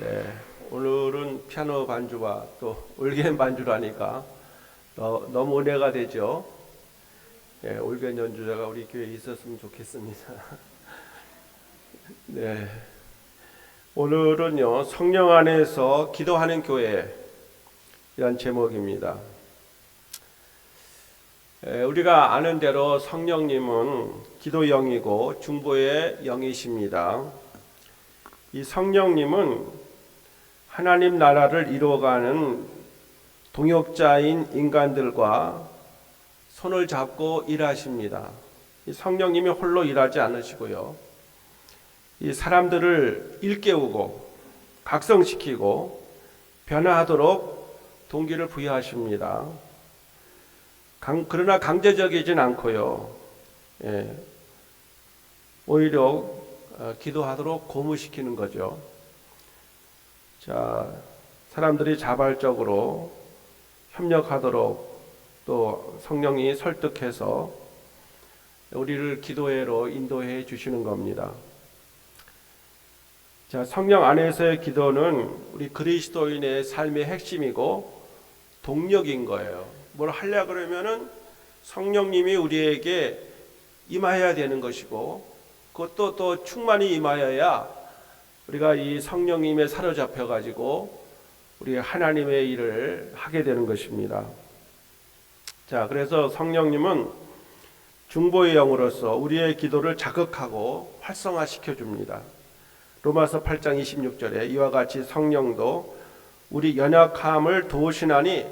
네, 오늘은 피아노 반주와 또 올겐 반주라니까 너무 은혜가 되죠. 네, 올겐 연주자가 우리 교회에 있었으면 좋겠습니다. 네, 오늘은요 성령 안에서 기도하는 교회 이란 제목입니다. 우리가 아는 대로 성령님은 기도 영이고 중보의 영이십니다. 이 성령님은 하나님 나라를 이루어가는 동역자인 인간들과 손을 잡고 일하십니다. 이 성령님이 홀로 일하지 않으시고요. 이 사람들을 일깨우고 각성시키고 변화하도록 동기를 부여하십니다. 그러나 강제적이진 않고요. 오히려 기도하도록 고무시키는 거죠. 자, 사람들이 자발적으로 협력하도록 또 성령이 설득해서 우리를 기도회로 인도해 주시는 겁니다. 자, 성령 안에서의 기도는 우리 그리스도인의 삶의 핵심이고 동력인 거예요. 뭘 하려고 그러면은 성령님이 우리에게 임하여야 되는 것이고 그것도 또 충만히 임하여야 우리가 이 성령님에 사로잡혀 가지고 우리 하나님의 일을 하게 되는 것입니다. 자, 그래서 성령님은 중보의 영으로서 우리의 기도를 자극하고 활성화시켜 줍니다. 로마서 8장 26절에 이와 같이 성령도 우리 연약함을 도우시나니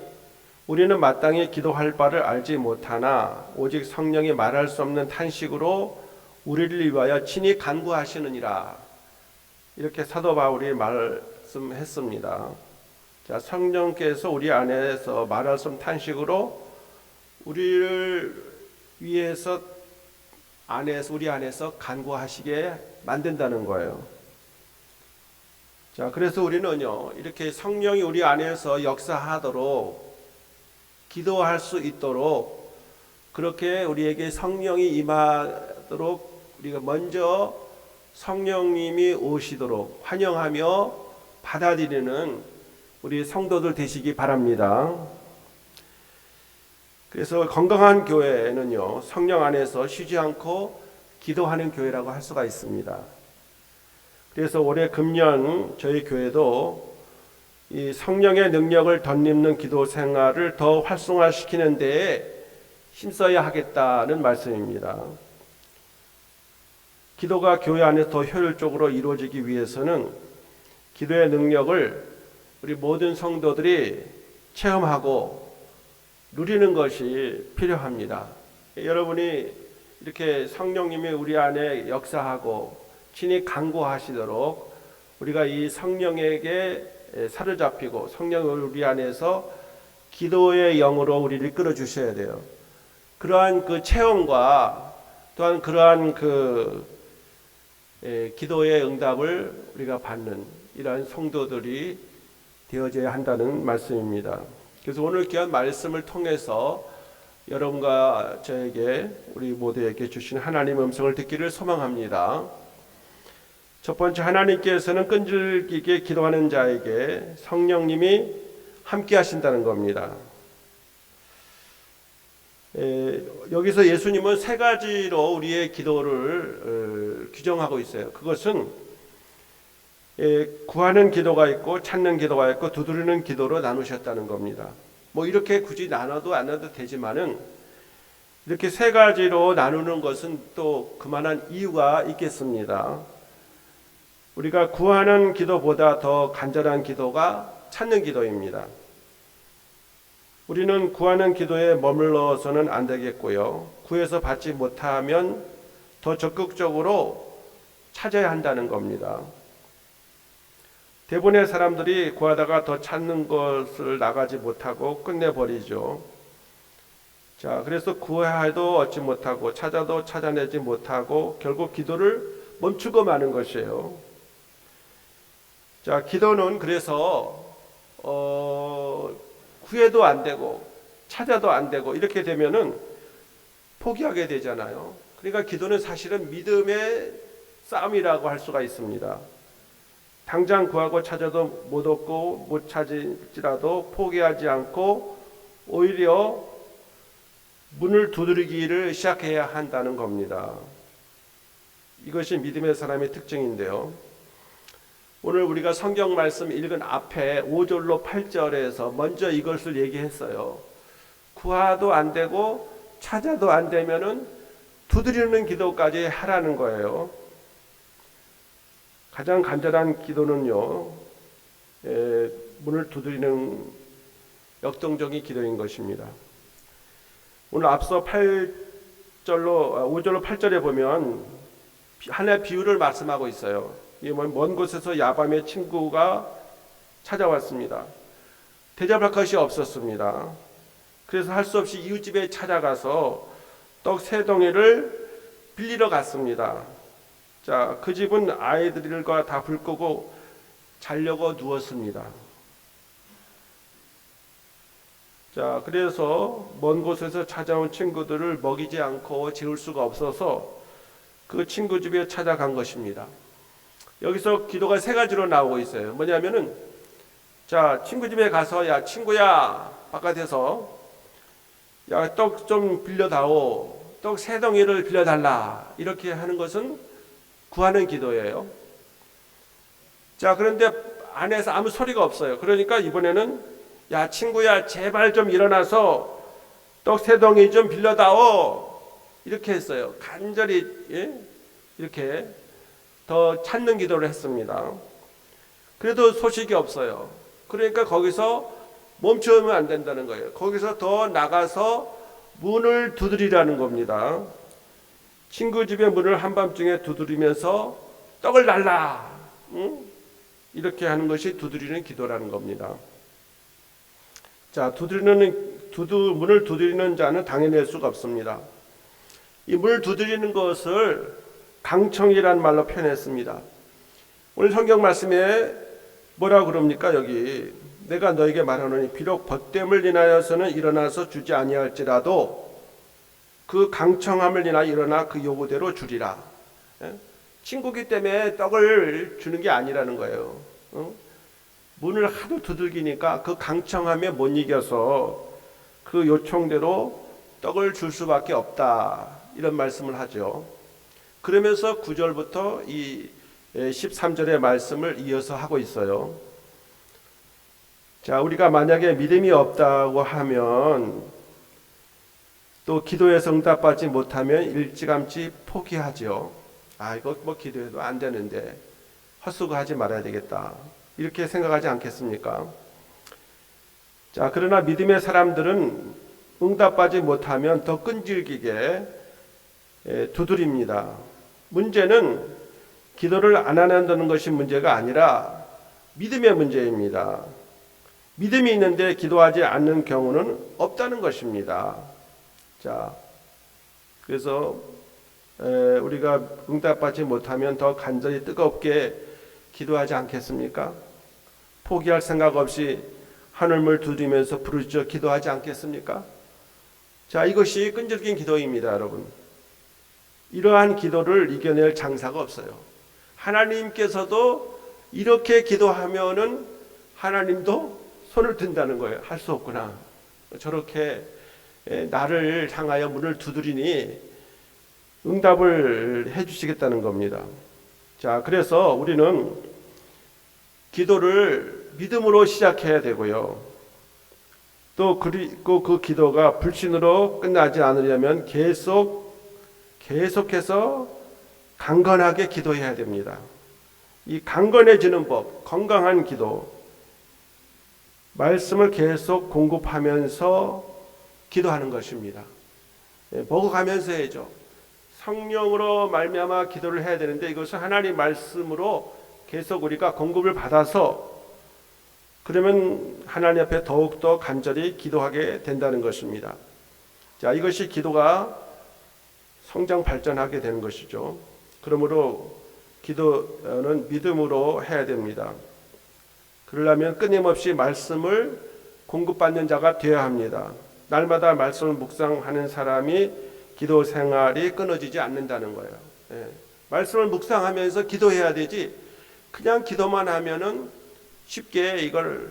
우리는 마땅히 기도할 바를 알지 못하나 오직 성령이 말할 수 없는 탄식으로 우리를 위하여 친히 간구하시느니라. 이렇게 사도 바울이 말씀했습니다. 자, 성령께서 우리 안에서 말할 수 없는 탄식으로 우리를 위해서 우리 안에서 간구하시게 만든다는 거예요. 자, 그래서 우리는요, 이렇게 성령이 우리 안에서 역사하도록 기도할 수 있도록 그렇게 우리에게 성령이 임하도록 우리가 먼저 성령님이 오시도록 환영하며 받아들이는 우리 성도들 되시기 바랍니다. 그래서 건강한 교회는요, 성령 안에서 쉬지 않고 기도하는 교회라고 할 수가 있습니다. 그래서 올해 금년 저희 교회도 이 성령의 능력을 덧입는 기도 생활을 더 활성화시키는 데에 힘써야 하겠다는 말씀입니다. 기도가 교회 안에서 더 효율적으로 이루어지기 위해서는 기도의 능력을 우리 모든 성도들이 체험하고 누리는 것이 필요합니다. 여러분이 이렇게 성령님이 우리 안에 역사하고 친히 간구하시도록 우리가 이 성령에게 사로잡히고 성령을 우리 안에서 기도의 영으로 우리를 이끌어 주셔야 돼요. 그러한 그 체험과 또한 그러한 기도의 응답을 우리가 받는 이러한 성도들이 되어져야 한다는 말씀입니다. 그래서 오늘 귀한 말씀을 통해서 여러분과 저에게 우리 모두에게 주신 하나님의 음성을 듣기를 소망합니다. 첫 번째, 하나님께서는 끈질기게 기도하는 자에게 성령님이 함께 하신다는 겁니다. 여기서 예수님은 세 가지로 우리의 기도를 규정하고 있어요. 그것은 구하는 기도가 있고 찾는 기도가 있고 두드리는 기도로 나누셨다는 겁니다. 뭐 이렇게 굳이 나눠도 안 나눠도 되지만은 이렇게 세 가지로 나누는 것은 또 그만한 이유가 있겠습니다. 우리가 구하는 기도보다 더 간절한 기도가 찾는 기도입니다. 우리는 구하는 기도에 머물러서는 안 되겠고요. 구해서 받지 못하면 더 적극적으로 찾아야 한다는 겁니다. 대부분의 사람들이 구하다가 더 찾는 것을 나가지 못하고 끝내버리죠. 자, 그래서 구해도 얻지 못하고 찾아도 찾아내지 못하고 결국 기도를 멈추고 마는 것이에요. 자, 기도는 그래서 구해도 안 되고 찾아도 안 되고 이렇게 되면은 포기하게 되잖아요. 그러니까 기도는 사실은 믿음의 싸움이라고 할 수가 있습니다. 당장 구하고 찾아도 못 얻고 못 찾을지라도 포기하지 않고 오히려 문을 두드리기를 시작해야 한다는 겁니다. 이것이 믿음의 사람의 특징인데요. 오늘 우리가 성경 말씀 읽은 앞에 5절로 8절에서 먼저 이것을 얘기했어요. 구하도 안 되고 찾아도 안 되면은 두드리는 기도까지 하라는 거예요. 가장 간절한 기도는요, 문을 두드리는 역동적인 기도인 것입니다. 오늘 앞서 5절로 8절에 보면 하나의 비유를 말씀하고 있어요. 먼 곳에서 야밤에 친구가 찾아왔습니다. 대접할 것이 없었습니다. 그래서 할 수 없이 이웃집에 찾아가서 떡 3덩이를 빌리러 갔습니다. 자, 그 집은 아이들과 다 불 끄고 자려고 누웠습니다. 자, 그래서 먼 곳에서 찾아온 친구들을 먹이지 않고 재울 수가 없어서 그 친구 집에 찾아간 것입니다. 여기서 기도가 3가지로 나오고 있어요. 뭐냐면은, 자, 친구 집에 가서, 야, 친구야, 바깥에서, 야, 떡 좀 빌려다오. 떡 3덩이를 빌려달라. 이렇게 하는 것은 구하는 기도예요. 자, 그런데 안에서 아무 소리가 없어요. 그러니까 이번에는, 야, 친구야, 제발 좀 일어나서 떡 3덩이 좀 빌려다오. 이렇게 했어요. 간절히, 이렇게 더 찾는 기도를 했습니다. 그래도 소식이 없어요. 그러니까 거기서 멈추면 안 된다는 거예요. 거기서 더 나가서 문을 두드리라는 겁니다. 친구 집의 문을 한밤중에 두드리면서 떡을 달라. 이렇게 하는 것이 두드리는 기도라는 겁니다. 자, 문을 두드리는 자는 당해낼 수가 없습니다. 이 문을 두드리는 것을 강청이란 말로 표현했습니다. 오늘 성경 말씀에 뭐라 그럽니까? 여기 내가 너에게 말하노니 비록 벗됨을 인하여서는 일어나서 주지 아니할지라도 그 강청함을 인하여 일어나 그 요구대로 주리라. 친구기 때문에 떡을 주는 게 아니라는 거예요. 문을 하도 두들기니까 그 강청함에 못 이겨서 그 요청대로 떡을 줄 수밖에 없다. 이런 말씀을 하죠. 그러면서 9절부터 이 13절의 말씀을 이어서 하고 있어요. 자, 우리가 만약에 믿음이 없다고 하면 또 기도에서 응답받지 못하면 일찌감치 포기하죠. 아, 이거 뭐 기도해도 안 되는데 헛수고하지 말아야 되겠다. 이렇게 생각하지 않겠습니까? 자, 그러나 믿음의 사람들은 응답받지 못하면 더 끈질기게 두드립니다. 문제는 기도를 안 한다는 것이 문제가 아니라 믿음의 문제입니다. 믿음이 있는데 기도하지 않는 경우는 없다는 것입니다. 자, 그래서 우리가 응답받지 못하면 더 간절히 뜨겁게 기도하지 않겠습니까? 포기할 생각 없이 하늘물 두드리면서 부르짖어 기도하지 않겠습니까? 자, 이것이 끈질긴 기도입니다, 여러분. 이러한 기도를 이겨낼 장사가 없어요. 하나님께서도 이렇게 기도하면은 하나님도 손을 든다는 거예요. 할 수 없구나. 저렇게 나를 향하여 문을 두드리니 응답을 해주시겠다는 겁니다. 자, 그래서 우리는 기도를 믿음으로 시작해야 되고요. 또 그리고 그 기도가 불신으로 끝나지 않으려면 계속해서 강건하게 기도해야 됩니다. 이 강건해지는 법, 건강한 기도, 말씀을 계속 공급하면서 기도하는 것입니다. 먹어가면서 해야죠. 성령으로 말미암아 기도를 해야 되는데 이것은 하나님 말씀으로 계속 우리가 공급을 받아서 그러면 하나님 앞에 더욱더 간절히 기도하게 된다는 것입니다. 자, 이것이 기도가 성장 발전하게 되는 것이죠. 그러므로 기도는 믿음으로 해야 됩니다. 그러려면 끊임없이 말씀을 공급받는 자가 되어야 합니다. 날마다 말씀을 묵상하는 사람이 기도 생활이 끊어지지 않는다는 거예요. 말씀을 묵상하면서 기도해야 되지 그냥 기도만 하면은 쉽게 이걸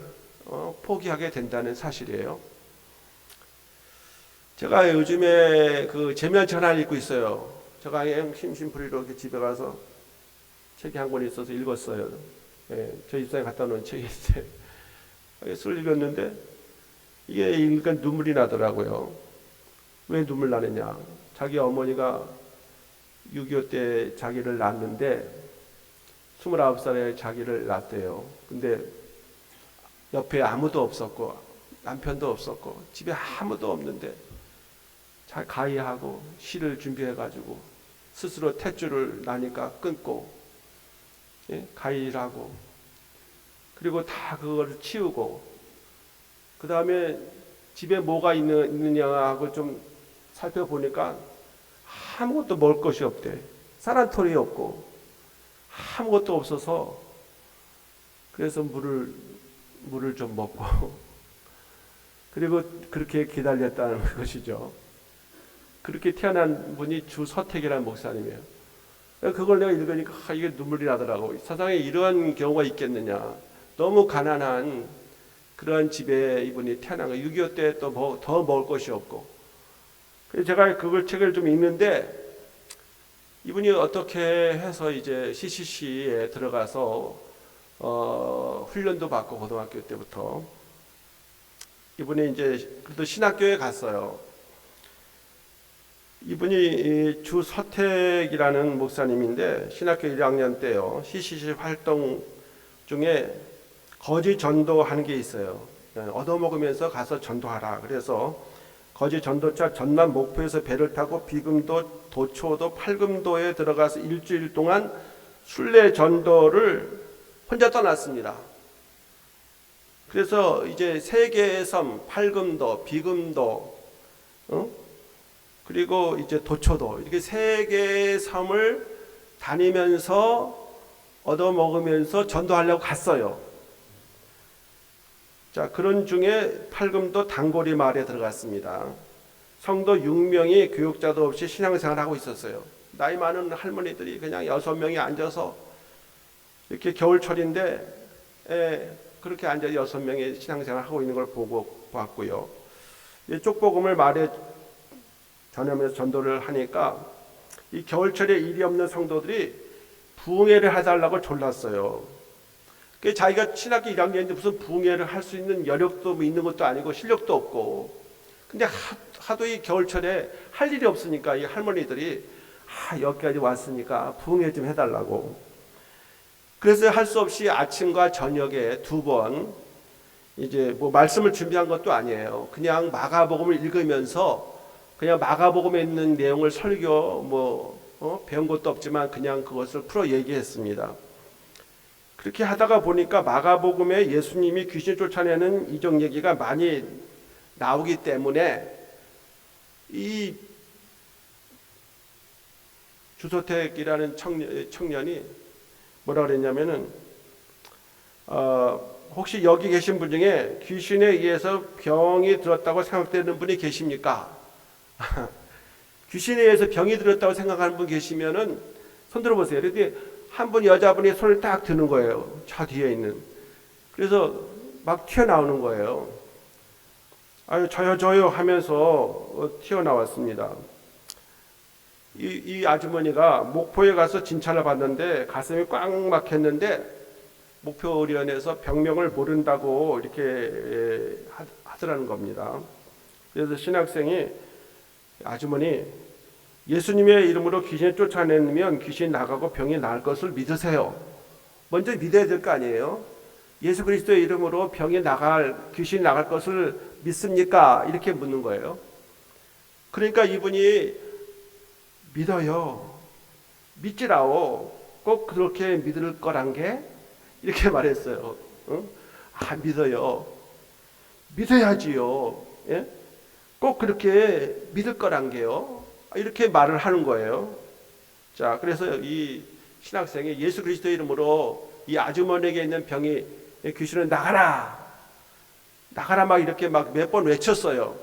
포기하게 된다는 사실이에요. 제가 요즘에 그 제면 전화를 읽고 있어요. 제가 심심풀이로 이렇게 집에 가서 책이 한 권 있어서 읽었어요. 예, 저희 집사에 갖다 놓은 책이 있어요. 그걸 읽었는데 이게 읽으니까 눈물이 나더라고요. 왜 눈물 나느냐? 자기 어머니가 6.25 때 자기를 낳았는데 29살에 자기를 낳았대요. 근데 옆에 아무도 없었고 남편도 없었고 집에 아무도 없는데 잘 가위하고 실을 준비해가지고 스스로 탯줄을 나니까 끊고, 예? 가위를 하고, 그리고 다 그걸 치우고, 그 다음에 집에 뭐가 있느냐 하고 좀 살펴보니까 아무것도 먹을 것이 없대. 쌀한톨이 없고 아무것도 없어서 그래서 물을 좀 먹고 그리고 그렇게 기다렸다는 것이죠. 그렇게 태어난 분이 주서택이라는 목사님이에요. 그걸 내가 읽으니까 이게 눈물이 나더라고. 세상에 이러한 경우가 있겠느냐. 너무 가난한 그러한 집에 이분이 태어난 거예요. 6.25 때 또 더 먹을 것이 없고. 그래서 제가 그걸 책을 좀 읽는데 이분이 어떻게 해서 이제 CCC에 들어가서 훈련도 받고 고등학교 때부터 이분이 이제 그래도 신학교에 갔어요. 이분이 주서택이라는 목사님인데 신학교 1학년 때요. CCC 활동 중에 거지 전도하는 게 있어요. 얻어먹으면서 가서 전도하라. 그래서 거지 전도차 전남 목포에서 배를 타고 비금도, 도초도, 팔금도에 들어가서 일주일 동안 순례 전도를 혼자 떠났습니다. 그래서 이제 세 개의 섬, 팔금도, 비금도, 그리고 이제 도초도 이렇게 세 개의 섬을 다니면서 얻어먹으면서 전도하려고 갔어요. 자, 그런 중에 팔금도 단골이 마을에 들어갔습니다. 성도 6명이 교육자도 없이 신앙생활을 하고 있었어요. 나이 많은 할머니들이 그냥 6명이 앉아서 이렇게 겨울철인데 그렇게 앉아 6명이 신앙생활을 하고 있는 걸 보고 봤고요. 쪽복음을 마을에 전하면서 전도를 하니까 이 겨울철에 일이 없는 성도들이 부흥회를 해달라고 졸랐어요. 자기가 신학교 1학년인데 무슨 부흥회를 할 수 있는 여력도 있는 것도 아니고 실력도 없고, 근데 하도 이 겨울철에 할 일이 없으니까 이 할머니들이 여기까지 왔으니까 부흥회 좀 해달라고. 그래서 할 수 없이 아침과 저녁에 2번 이제 뭐 말씀을 준비한 것도 아니에요. 그냥 마가복음을 읽으면서 그냥 마가복음에 있는 내용을 설교 배운 것도 없지만 그냥 그것을 풀어 얘기했습니다. 그렇게 하다가 보니까 마가복음에 예수님이 귀신 쫓아내는 이적 얘기가 많이 나오기 때문에 이 주서택이라는 청년이 뭐라 그랬냐면은 혹시 여기 계신 분 중에 귀신에 의해서 병이 들었다고 생각되는 분이 계십니까? 귀신에 의해서 병이 들었다고 생각하는 분 계시면은 손 들어보세요. 그런데 한 분 여자분이 손을 딱 드는 거예요. 저 뒤에 있는. 그래서 막 튀어나오는 거예요. 아유 저요 하면서 튀어나왔습니다. 이 아주머니가 목포에 가서 진찰을 받는데 가슴이 꽉 막혔는데 목포 의료원에서 병명을 모른다고 이렇게 하더라는 겁니다. 그래서 신학생이 아주머니 예수님의 이름으로 귀신을 쫓아내면 귀신이 나가고 병이 나을 것을 믿으세요. 먼저 믿어야 될 거 아니에요. 예수 그리스도의 이름으로 귀신이 나갈 것을 믿습니까? 이렇게 묻는 거예요. 그러니까 이분이 믿어요. 믿지라오. 꼭 그렇게 믿을 거란 게 이렇게 말했어요. 믿어요. 믿어야지요. 예? 꼭 그렇게 믿을 거란 게요. 이렇게 말을 하는 거예요. 자, 그래서 이 신학생이 예수 그리스도의 이름으로 이 아주머니에게 있는 병이 귀신을 나가라 막 이렇게 막 몇 번 외쳤어요.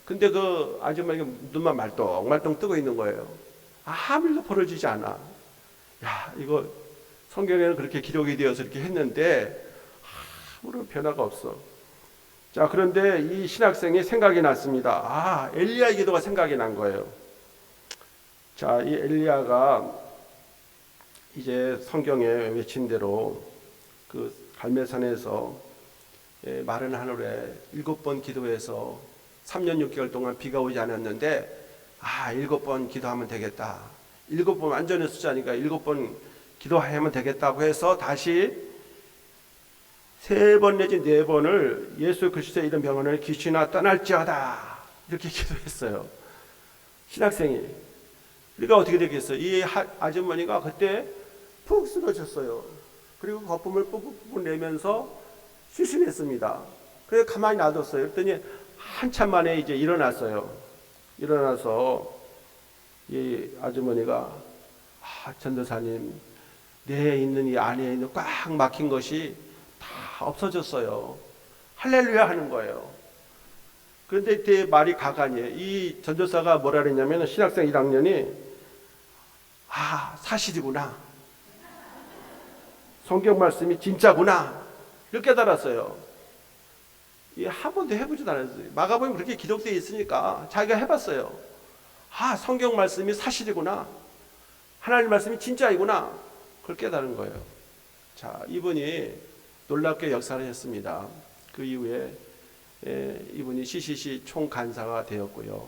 근데 그 아주머니가 눈만 말똥말똥 뜨고 있는 거예요. 아무 일도 벌어지지 않아. 야, 이거 성경에는 그렇게 기록이 되어서 이렇게 했는데 아무런 변화가 없어. 자, 그런데 이 신학생이 생각이 났습니다. 아, 엘리야의 기도가 생각이 난 거예요. 자, 이 엘리야가 이제 성경에 외친 대로 그 갈멜산에서 마른 하늘에 7번 기도해서 3년 6개월 동안 비가 오지 않았는데 7번 기도하면 되겠다. 7번 완전히 숫자니까 7번 기도하면 되겠다고 해서 다시 3번 내지 4번을 예수 그리스도의 이름 명하는 귀신아 떠날지어다 이렇게 기도했어요. 신학생이. 그러니까 어떻게 되겠어요? 이 아주머니가 그때 푹 쓰러졌어요. 그리고 거품을 뿜뿜 내면서 실신했습니다. 그래서 가만히 놔뒀어요. 그랬더니 한참 만에 이제 일어났어요. 일어나서 이 아주머니가 전도사님, 내 있는 이 안에 있는 꽉 막힌 것이 다 없어졌어요. 할렐루야 하는 거예요. 그런데 이때 말이 가관이에요. 이 전도사가 뭐라 그랬냐면 신학생 1학년이 사실이구나. 성경 말씀이 진짜구나. 이렇게 깨달았어요. 한 번도 해보지도 않았어요. 마가복음 그렇게 기록되어 있으니까 자기가 해봤어요. 성경 말씀이 사실이구나. 하나님 말씀이 진짜이구나. 그걸 깨달은 거예요. 자, 이분이 놀랍게 역사를 했습니다. 그 이후에 이분이 CCC 총간사가 되었고요.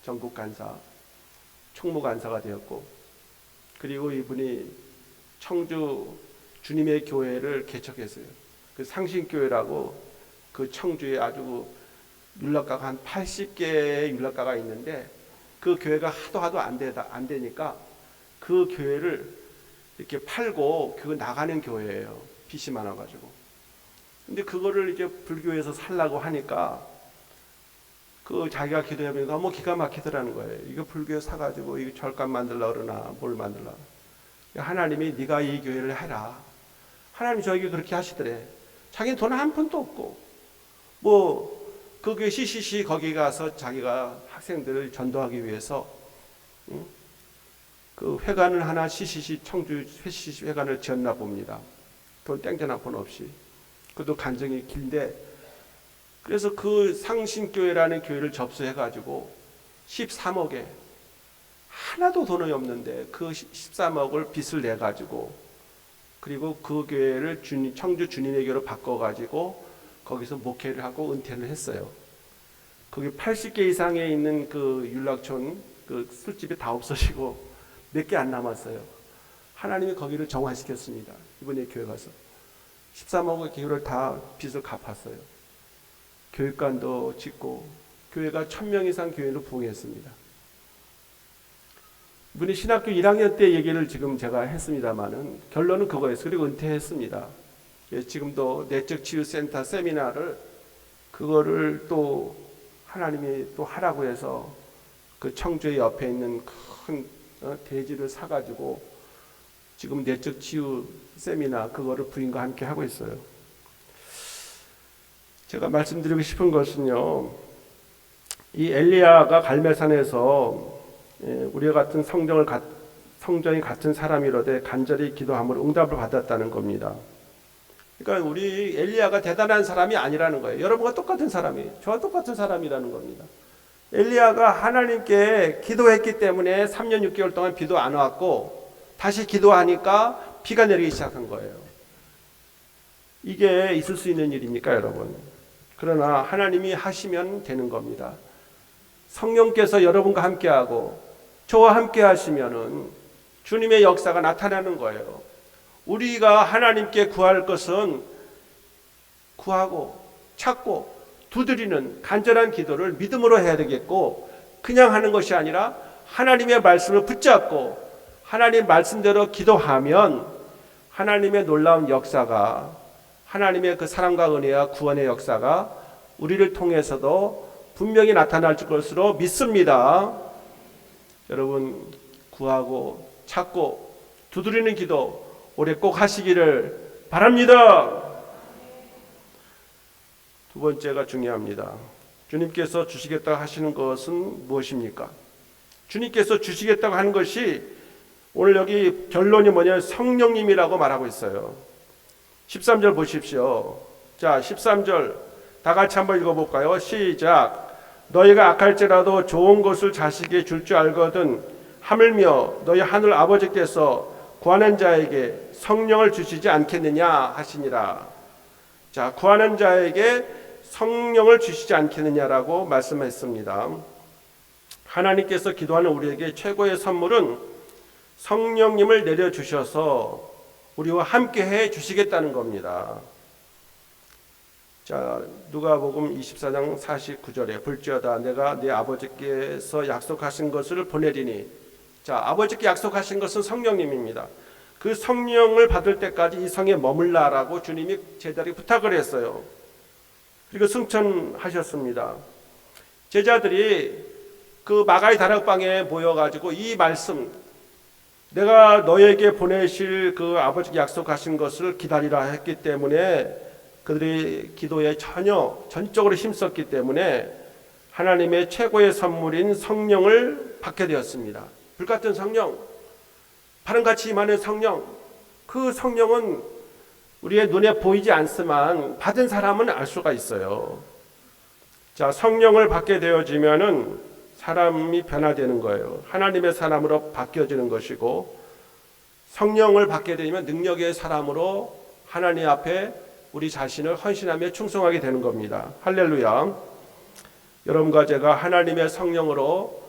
전국 간사, 총무간사가 되었고, 그리고 이분이 청주 주님의 교회를 개척했어요. 그 상신교회라고 그 청주에 아주 율락가가 한 80개의 율락가가 있는데 그 교회가 하도 안 되니까 그 교회를 이렇게 팔고 그거 나가는 교회예요. 빚이 많아가지고. 근데 그거를 이제 불교에서 살라고 하니까 그 자기가 기도하면 너무 기가 막히더라는 거예요. 이거 불교에 사가지고 이거 절간 만들라 그러나 뭘 만들라. 하나님이 네가 이 교회를 해라. 하나님이 저에게 그렇게 하시더래. 자기는 돈 한 푼도 없고 그 교회 CCC 거기 가서 자기가 학생들을 전도하기 위해서 그 회관을 하나 CCC 청주 CCC 회관을 지었나 봅니다. 돈 땡전 한 푼 없이. 그것도 간증이 긴데 그래서 그 상신교회라는 교회를 접수해가지고 13억에 하나도 돈이 없는데 그 13억을 빚을 내가지고 그리고 그 교회를 청주 주님의 교회로 바꿔가지고 거기서 목회를 하고 은퇴를 했어요. 거기 80개 이상에 있는 그 율락촌 그 술집이 다 없어지고 몇 개 안 남았어요. 하나님이 거기를 정화시켰습니다. 이번에 교회 가서 13억의 기후를 다 빚을 갚았어요. 교육관도 짓고 교회가 1000명 이상 교회로 부흥했습니다. 이분이 신학교 1학년 때 얘기를 지금 제가 했습니다만은 결론은 그거였어요. 그리고 은퇴했습니다. 지금도 내적 치유센터 세미나를 그거를 또 하나님이 또 하라고 해서 그 청주의 옆에 있는 큰 대지를 사가지고 지금 내적 치유 세미나 그거를 부인과 함께 하고 있어요. 제가 말씀드리고 싶은 것은요, 이 엘리야가 갈멜산에서 우리와 같은 성정이 같은 사람이로되 간절히 기도함으로 응답을 받았다는 겁니다. 그러니까 우리 엘리야가 대단한 사람이 아니라는 거예요. 여러분과 똑같은 사람이에요. 저와 똑같은 사람이라는 겁니다. 엘리야가 하나님께 기도했기 때문에 3년 6개월 동안 비도 안 왔고 다시 기도하니까 비가 내리기 시작한 거예요. 이게 있을 수 있는 일입니까, 여러분? 그러나 하나님이 하시면 되는 겁니다. 성령께서 여러분과 함께하고 저와 함께 하시면은 주님의 역사가 나타나는 거예요. 우리가 하나님께 구할 것은 구하고 찾고 두드리는 간절한 기도를 믿음으로 해야 되겠고 그냥 하는 것이 아니라 하나님의 말씀을 붙잡고 하나님 말씀대로 기도하면 하나님의 놀라운 역사가 하나님의 그 사랑과 은혜와 구원의 역사가 우리를 통해서도 분명히 나타날 것으로 믿습니다. 여러분 구하고 찾고 두드리는 기도 올해 꼭 하시기를 바랍니다. 두 번째가 중요합니다. 주님께서 주시겠다고 하시는 것은 무엇입니까? 주님께서 주시겠다고 하는 것이 오늘 여기 결론이 뭐냐면 성령님이라고 말하고 있어요. 13절 보십시오. 자, 13절 다 같이 한번 읽어볼까요? 시작. 너희가 악할지라도 좋은 것을 자식에게 줄 줄 알거든 하물며 너희 하늘 아버지께서 구하는 자에게 성령을 주시지 않겠느냐 하시니라. 자, 구하는 자에게 성령을 주시지 않겠느냐라고 말씀했습니다. 하나님께서 기도하는 우리에게 최고의 선물은 성령님을 내려주셔서 우리와 함께 해 주시겠다는 겁니다. 자, 누가복음 24장 49절에 볼지어다 내가 네 아버지께서 약속하신 것을 보내리니. 자, 아버지께 약속하신 것은 성령님입니다. 그 성령을 받을 때까지 이 성에 머물라라고 주님이 제자들에게 부탁을 했어요. 그리고 승천하셨습니다. 제자들이 그 마가의 다락방에 모여가지고 이 말씀, 내가 너에게 보내실 그 아버지께 약속하신 것을 기다리라 했기 때문에 그들이 기도에 전적으로 힘썼기 때문에 하나님의 최고의 선물인 성령을 받게 되었습니다. 불같은 성령, 바람같이 임하는 성령, 그 성령은 우리의 눈에 보이지 않지만 받은 사람은 알 수가 있어요. 자, 성령을 받게 되어지면은 사람이 변화되는 거예요. 하나님의 사람으로 바뀌어지는 것이고, 성령을 받게 되면 능력의 사람으로 하나님 앞에 우리 자신을 헌신하며 충성하게 되는 겁니다. 할렐루야. 여러분과 제가 하나님의 성령으로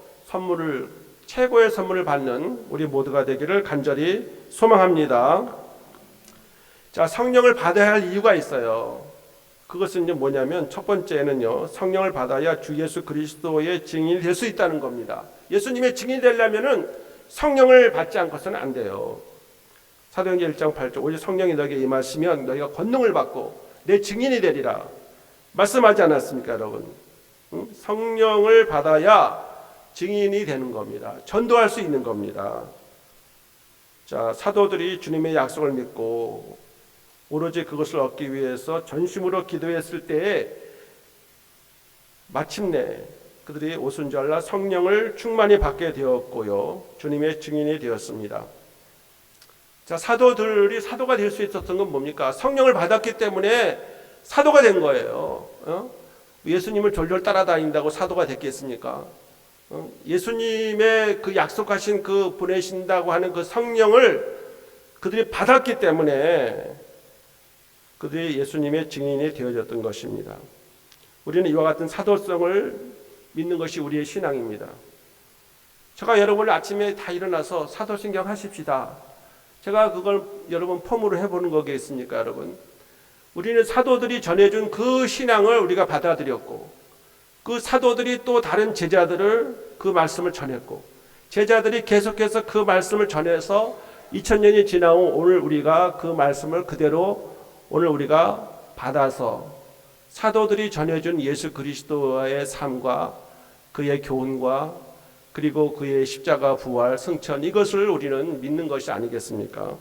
최고의 선물을 받는 우리 모두가 되기를 간절히 소망합니다. 자, 성령을 받아야 할 이유가 있어요. 그것은 이제 뭐냐면 첫 번째는요, 성령을 받아야 주 예수 그리스도의 증인이 될 수 있다는 겁니다. 예수님의 증인이 되려면은 성령을 받지 않고서는 안 돼요. 사도행전 1장 8절 오직 성령이 너에게 임하시면 너희가 권능을 받고 내 증인이 되리라 말씀하지 않았습니까, 여러분? 성령을 받아야 증인이 되는 겁니다. 전도할 수 있는 겁니다. 자, 사도들이 주님의 약속을 믿고 오로지 그것을 얻기 위해서 전심으로 기도했을 때에 마침내 그들이 오순절날 성령을 충만히 받게 되었고요, 주님의 증인이 되었습니다. 자, 사도들이 사도가 될 수 있었던 건 뭡니까? 성령을 받았기 때문에 사도가 된 거예요. 예수님을 졸졸 따라다닌다고 사도가 됐겠습니까? 예수님의 그 약속하신 그 보내신다고 하는 그 성령을 그들이 받았기 때문에 그들이 예수님의 증인이 되어졌던 것입니다. 우리는 이와 같은 사도성을 믿는 것이 우리의 신앙입니다. 제가 여러분을 아침에 다 일어나서 사도신경 하십시다. 제가 그걸 여러분 폼으로 해보는 거겠습니까, 여러분? 우리는 사도들이 전해준 그 신앙을 우리가 받아들였고, 그 사도들이 또 다른 제자들을 그 말씀을 전했고, 제자들이 계속해서 그 말씀을 전해서 2000년이 지나온 오늘 우리가 그 말씀을 그대로 오늘 우리가 받아서 사도들이 전해준 예수 그리스도의 삶과 그의 교훈과 그리고 그의 십자가 부활 승천, 이것을 우리는 믿는 것이 아니겠습니까?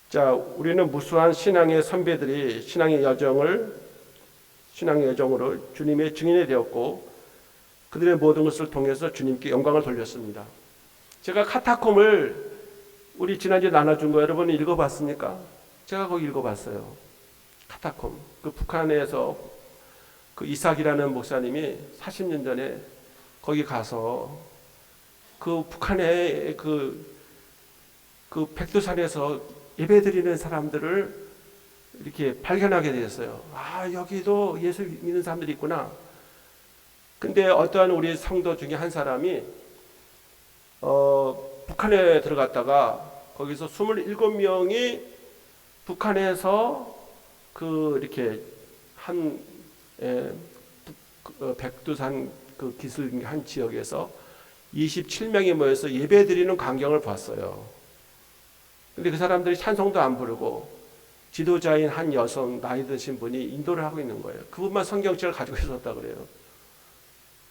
자, 우리는 무수한 신앙의 선배들이 신앙의 여정으로 주님의 증인이 되었고 그들의 모든 것을 통해서 주님께 영광을 돌렸습니다. 제가 카타콤을 우리 지난주에 나눠준 거 여러분이 읽어봤습니까? 제가 거기 읽어봤어요. 카타콤. 그 북한에서 그 이삭이라는 목사님이 40년 전에 거기 가서 그 북한의 그 백두산에서 예배드리는 사람들을 이렇게 발견하게 되었어요. 아, 여기도 예수 믿는 사람들이 있구나. 근데 어떠한 우리 성도 중에 한 사람이 북한에 들어갔다가 거기서 27명이 북한에서 이렇게 백두산 그 기슭 한 지역에서 27명이 모여서 예배드리는 광경을 봤어요. 근데 그 사람들이 찬송도 안 부르고 지도자인 한 여성 나이 드신 분이 인도를 하고 있는 거예요. 그분만 성경책을 가지고 있었다 그래요.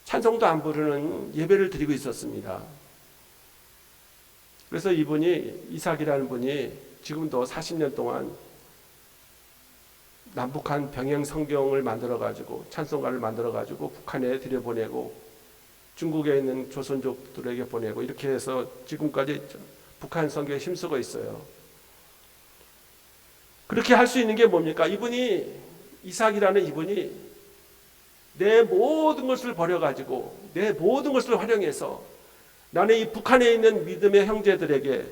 찬송도 안 부르는 예배를 드리고 있었습니다. 그래서 이분이 이삭이라는 분이 지금도 40년 동안 남북한 병행 성경을 만들어가지고 찬송가를 만들어가지고 북한에 들여보내고 중국에 있는 조선족들에게 보내고 이렇게 해서 지금까지 북한 선교에 힘쓰고 있어요. 그렇게 할 수 있는 게 뭡니까? 이삭이라는 이분이 내 모든 것을 버려가지고 내 모든 것을 활용해서 나는 이 북한에 있는 믿음의 형제들에게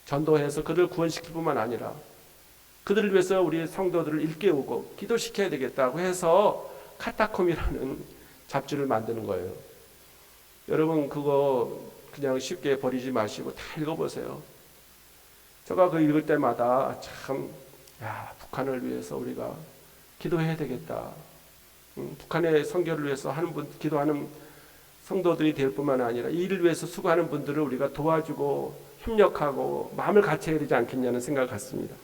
전도해서 그들을 구원시킬 뿐만 아니라 그들을 위해서 우리 성도들을 일깨우고 기도시켜야 되겠다고 해서 카타콤이라는 잡지를 만드는 거예요. 여러분 그거 그냥 쉽게 버리지 마시고 다 읽어보세요. 제가 그 읽을 때마다 참 북한을 위해서 우리가 기도해야 되겠다. 북한의 선교를 위해서 기도하는 성도들이 될 뿐만 아니라 이 일을 위해서 수고하는 분들을 우리가 도와주고 협력하고 마음을 같이 해야 되지 않겠냐는 생각을 갖습니다.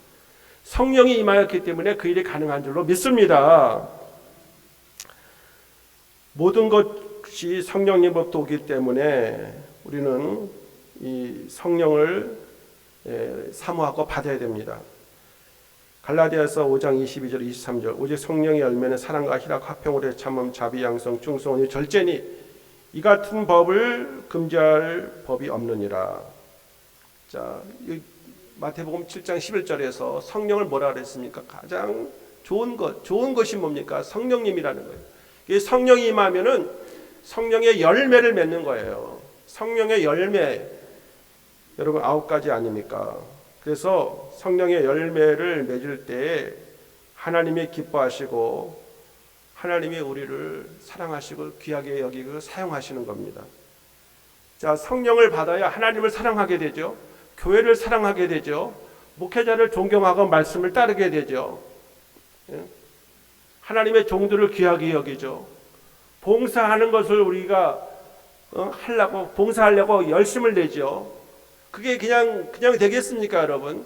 성령이 임하였기 때문에 그 일이 가능한 줄로 믿습니다. 모든 것이 성령님의 도기 때문에 우리는 이 성령을 사모하고 받아야 됩니다. 갈라디아서 5장 22절 23절 오직 성령의 열매는 사랑과 희락 화평으로 참음 자비 양성 충성이 절제니 이 같은 법을 금지할 법이 없느니라. 자, 마태복음 7장 11절에서 성령을 뭐라 그랬습니까? 가장 좋은 것이 뭡니까? 성령님이라는 거예요. 이 성령이 임하면은 성령의 열매를 맺는 거예요. 성령의 열매 여러분 9가지 아닙니까? 그래서 성령의 열매를 맺을 때 하나님이 기뻐하시고 하나님이 우리를 사랑하시고 귀하게 여기고 사용하시는 겁니다. 자, 성령을 받아야 하나님을 사랑하게 되죠. 교회를 사랑하게 되죠. 목회자를 존경하고 말씀을 따르게 되죠. 하나님의 종들을 귀하게 여기죠. 봉사하는 것을 우리가 봉사하려고 열심을 내죠. 그게 그냥 되겠습니까, 여러분?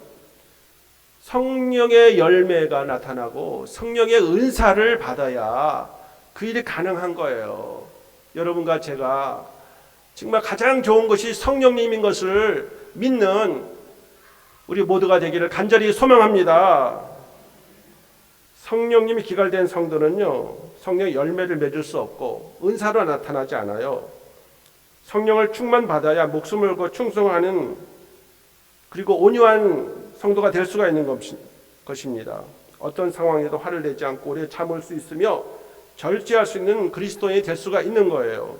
성령의 열매가 나타나고 성령의 은사를 받아야 그 일이 가능한 거예요. 여러분과 제가 정말 가장 좋은 것이 성령님인 것을 믿는 우리 모두가 되기를 간절히 소망합니다. 성령님이 기갈된 성도는요, 성령의 열매를 맺을 수 없고 은사로 나타나지 않아요. 성령을 충만받아야 목숨을 걸고 충성하는 그리고 온유한 성도가 될 수가 있는 것입니다. 어떤 상황에도 화를 내지 않고 오래 참을 수 있으며 절제할 수 있는 그리스도인이 될 수가 있는 거예요.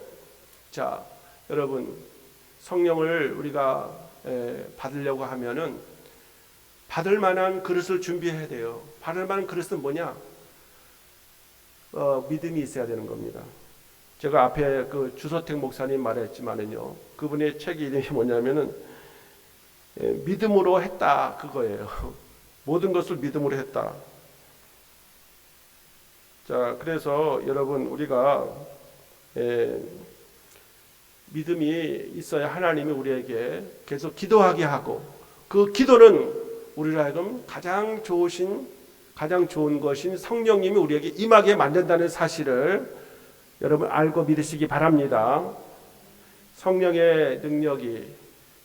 자, 여러분 성령을 우리가 받으려고 하면은 받을 만한 그릇을 준비해야 돼요. 받을 만한 그릇은 뭐냐? 믿음이 있어야 되는 겁니다. 제가 앞에 그 주서택 목사님 말했지만은요, 그분의 책 이름이 뭐냐면은 믿음으로 했다 그거예요. 모든 것을 믿음으로 했다. 자, 그래서 여러분 우리가 믿음이 있어야 하나님이 우리에게 계속 기도하게 하고 그 기도는 우리를 하여금 가장 좋은 것인 성령님이 우리에게 임하게 만든다는 사실을 여러분 알고 믿으시기 바랍니다. 성령의 능력이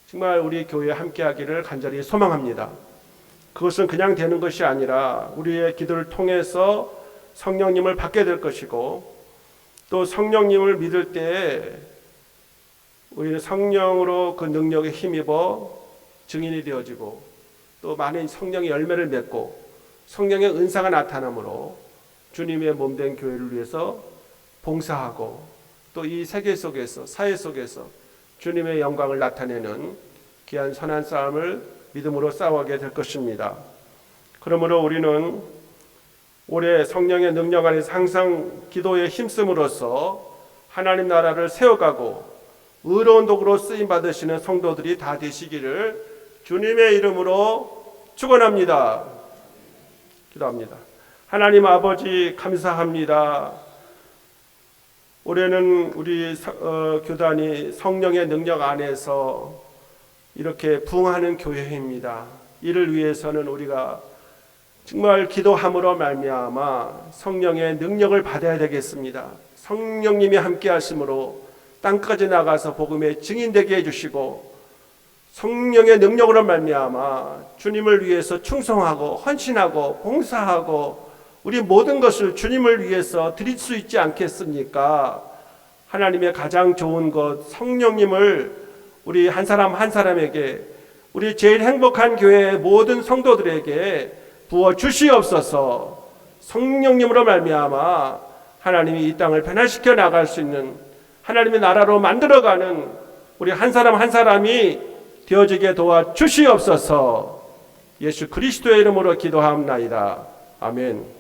정말 우리 교회에 함께하기를 간절히 소망합니다. 그것은 그냥 되는 것이 아니라 우리의 기도를 통해서 성령님을 받게 될 것이고 또 성령님을 믿을 때 우리는 성령으로 그 능력에 힘입어 증인이 되어지고 또 많은 성령의 열매를 맺고 성령의 은사가 나타나므로 주님의 몸된 교회를 위해서 봉사하고 또 이 세계 속에서 사회 속에서 주님의 영광을 나타내는 귀한 선한 싸움을 믿음으로 싸워가게 될 것입니다. 그러므로 우리는 올해 성령의 능력 안에서 항상 기도에 힘쓰므로써 하나님 나라를 세워가고 의로운 도구로 쓰임 받으시는 성도들이 다 되시기를 주님의 이름으로 축원합니다. 기도합니다. 하나님 아버지 감사합니다. 올해는 우리 교단이 성령의 능력 안에서 이렇게 부흥하는 교회입니다. 이를 위해서는 우리가 정말 기도함으로 말미암아 성령의 능력을 받아야 되겠습니다. 성령님이 함께 하심으로 땅까지 나가서 복음의 증인되게 해주시고 성령의 능력으로 말미암아 주님을 위해서 충성하고 헌신하고 봉사하고 우리 모든 것을 주님을 위해서 드릴 수 있지 않겠습니까? 하나님의 가장 좋은 것 성령님을 우리 한 사람 한 사람에게, 우리 제일 행복한 교회의 모든 성도들에게 부어 주시옵소서. 성령님으로 말미암아 하나님이 이 땅을 변화시켜 나갈 수 있는, 하나님의 나라로 만들어가는 우리 한 사람 한 사람이 되어지게 도와 주시옵소서. 예수 그리스도의 이름으로 기도하옵나이다. 아멘.